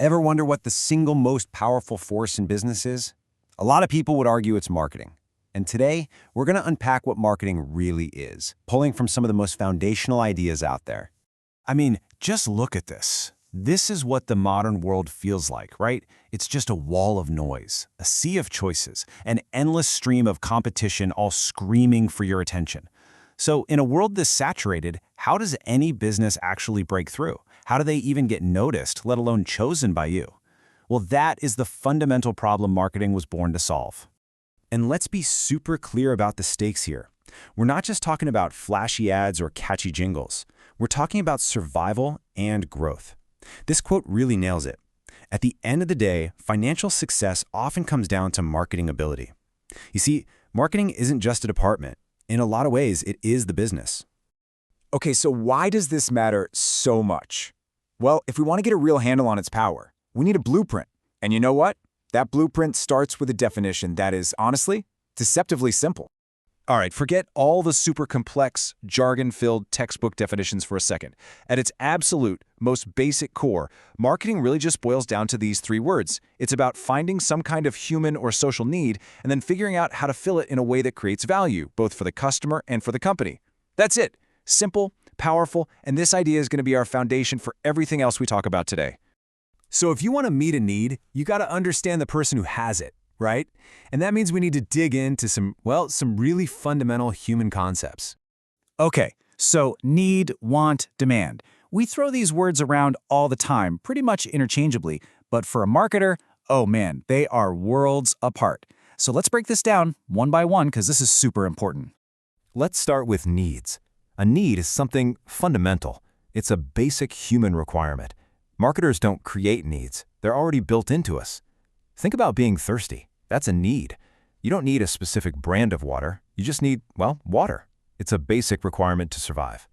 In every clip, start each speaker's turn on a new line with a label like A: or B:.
A: Ever wonder what the single most powerful force in business is? A lot of people would argue it's marketing. And today, we're going to unpack what marketing really is, pulling from some of the most foundational ideas out there. I mean, just look at this. This is what the modern world feels like, right? It's just a wall of noise, a sea of choices, an endless stream of competition all screaming for your attention. So in a world this saturated, how does any business actually break through? How do they even get noticed, let alone chosen by you? Well, that is the fundamental problem marketing was born to solve. And let's be super clear about the stakes here. We're not just talking about flashy ads or catchy jingles. We're talking about survival and growth. This quote really nails it. At the end of the day, financial success often comes down to marketing ability. You see, marketing isn't just a department. In a lot of ways, it is the business.
B: Okay, so why does this matter so much? Well, if we want to get a real handle on its power, we need a blueprint. And you know what? That blueprint starts with a definition that is, honestly, deceptively simple.
C: All right, forget all the super complex, jargon-filled textbook definitions for a second. At its absolute, most basic core, marketing really just boils down to these three words. It's about finding some kind of human or social need and then figuring out how to fill it in a way that creates value, both for the customer and for the company. That's it. Simple, powerful, and this idea is going to be our foundation for everything else we talk about today.
D: So if you want to meet a need, you got to understand the person who has it, right? And that means we need to dig into some really fundamental human concepts. Okay, so need, want, demand. We throw these words around all the time, pretty much interchangeably, but for a marketer, oh man, they are worlds apart. So let's break this down one by one because this is super important.
E: Let's start with needs. A need is something fundamental. It's a basic human requirement. Marketers don't create needs. They're already built into us. Think about being thirsty. That's a need. You don't need a specific brand of water. You just need, well, water. It's a basic requirement to survive.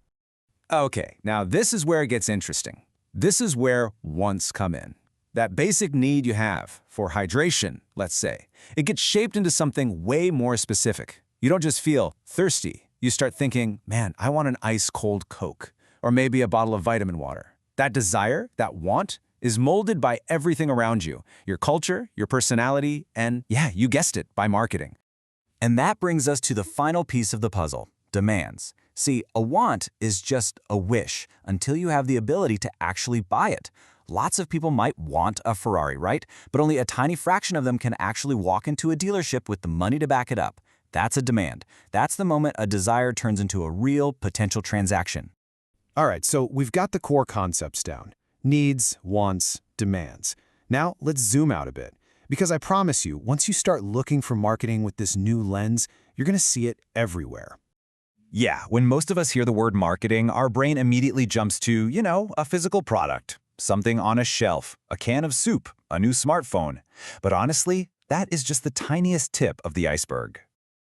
D: Okay, now this is where it gets interesting. This is where wants come in. That basic need you have for hydration, let's say, it gets shaped into something way more specific. You don't just feel thirsty. You start thinking, man, I want an ice-cold Coke, or maybe a bottle of vitamin water. That desire, that want, is molded by everything around you, your culture, your personality, and yeah, you guessed it, by marketing. And that brings us to the final piece of the puzzle, demands. See, a want is just a wish until you have the ability to actually buy it. Lots of people might want a Ferrari, right? But only a tiny fraction of them can actually walk into a dealership with the money to back it up. That's a demand. That's the moment a desire turns into a real potential transaction.
F: All right, so we've got the core concepts down. Needs, wants, demands. Now let's zoom out a bit. Because I promise you, once you start looking for marketing with this new lens, you're going to see it everywhere.
C: Yeah, when most of us hear the word marketing, our brain immediately jumps to, a physical product. Something on a shelf, a can of soup, a new smartphone. But honestly, that is just the tiniest tip of the iceberg.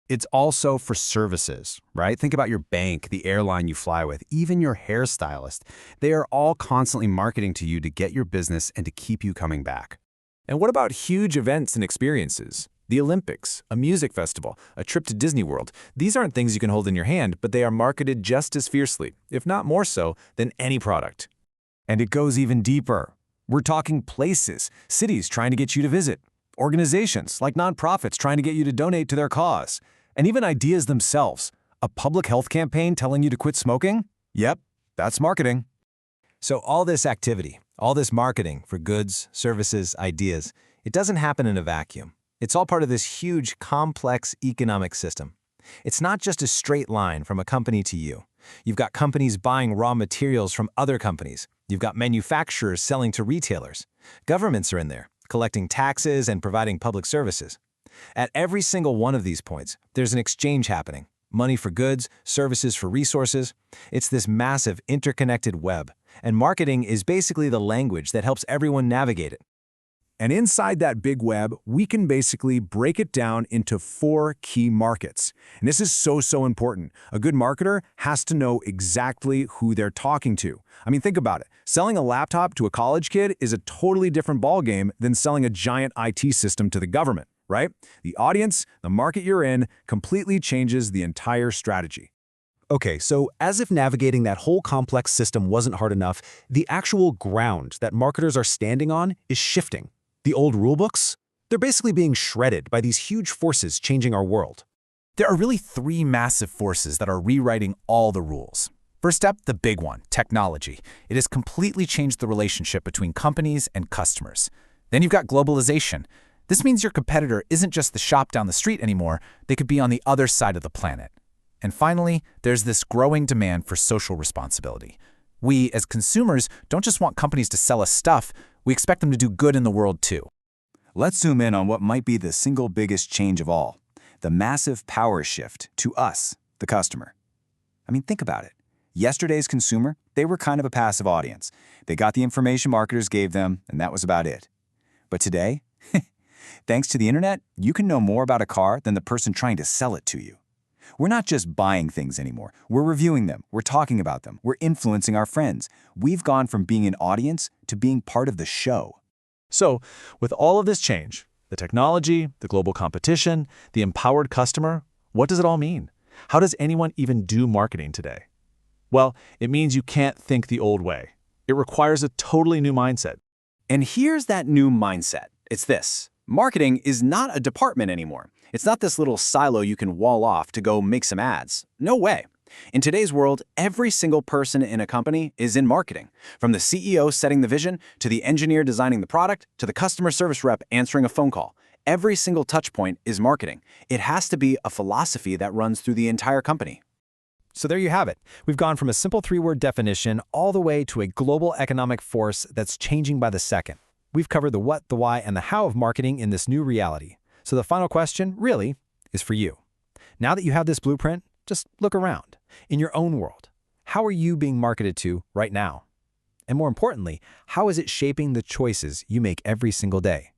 A: It's also for services, right? Think about your bank, the airline you fly with, even your hairstylist. They are all constantly marketing to you to get your business and to keep you coming back.
B: And what about huge events and experiences? The Olympics, a music festival, a trip to Disney World. These aren't things you can hold in your hand, but they are marketed just as fiercely, if not more so, than any product.
D: And it goes even deeper. We're talking places, cities trying to get you to visit, organizations like nonprofits trying to get you to donate to their cause. And even ideas themselves. A public health campaign telling you to quit smoking? Yep, that's marketing.
G: So all this activity, all this marketing for goods, services, ideas, it doesn't happen in a vacuum. It's all part of this huge, complex economic system. It's not just a straight line from a company to you. You've got companies buying raw materials from other companies. You've got manufacturers selling to retailers. Governments are in there, collecting taxes and providing public services. At every single one of these points, there's an exchange happening. Money for goods, services for resources. It's this massive interconnected web, and marketing is basically the language that helps everyone navigate it.
D: And inside that big web, we can basically break it down into 4 key markets. And this is so important. A good marketer has to know exactly who they're talking to. I mean, think about it. Selling a laptop to a college kid is a totally different ballgame than selling a giant IT system to the government. Right? The audience, the market you're in, completely changes the entire strategy.
F: Okay, so as if navigating that whole complex system wasn't hard enough, the actual ground that marketers are standing on is shifting. The old rulebooks? They're basically being shredded by these huge forces changing our world.
B: There are really three massive forces that are rewriting all the rules. First up, the big one, technology. It has completely changed the relationship between companies and customers. Then you've got globalization. This means your competitor isn't just the shop down the street anymore, they could be on the other side of the planet. And finally, there's this growing demand for social responsibility. We, as consumers, don't just want companies to sell us stuff, we expect them to do good in the world too.
A: Let's zoom in on what might be the single biggest change of all, the massive power shift to us, the customer. I mean, think about it. Yesterday's consumer, they were kind of a passive audience. They got the information marketers gave them, and that was about it. But today, thanks to the internet, you can know more about a car than the person trying to sell it to you. We're not just buying things anymore. We're reviewing them. We're talking about them. We're influencing our friends. We've gone from being an audience to being part of the show.
C: So, with all of this change, the technology, the global competition, the empowered customer, what does it all mean? How does anyone even do marketing today? Well, it means you can't think the old way. It requires a totally new mindset.
A: And here's that new mindset. It's this. Marketing is not a department anymore. It's not this little silo you can wall off to go make some ads. No way. In today's world, every single person in a company is in marketing. From the CEO setting the vision, to the engineer designing the product, to the customer service rep answering a phone call. Every single touch point is marketing. It has to be a philosophy that runs through the entire company.
D: So there you have it. We've gone from a simple three-word definition all the way to a global economic force that's changing by the second. We've covered the what, the why, and the how of marketing in this new reality. So the final question, really, is for you. Now that you have this blueprint, just look around. In your own world, how are you being marketed to right now? And more importantly, how is it shaping the choices you make every single day?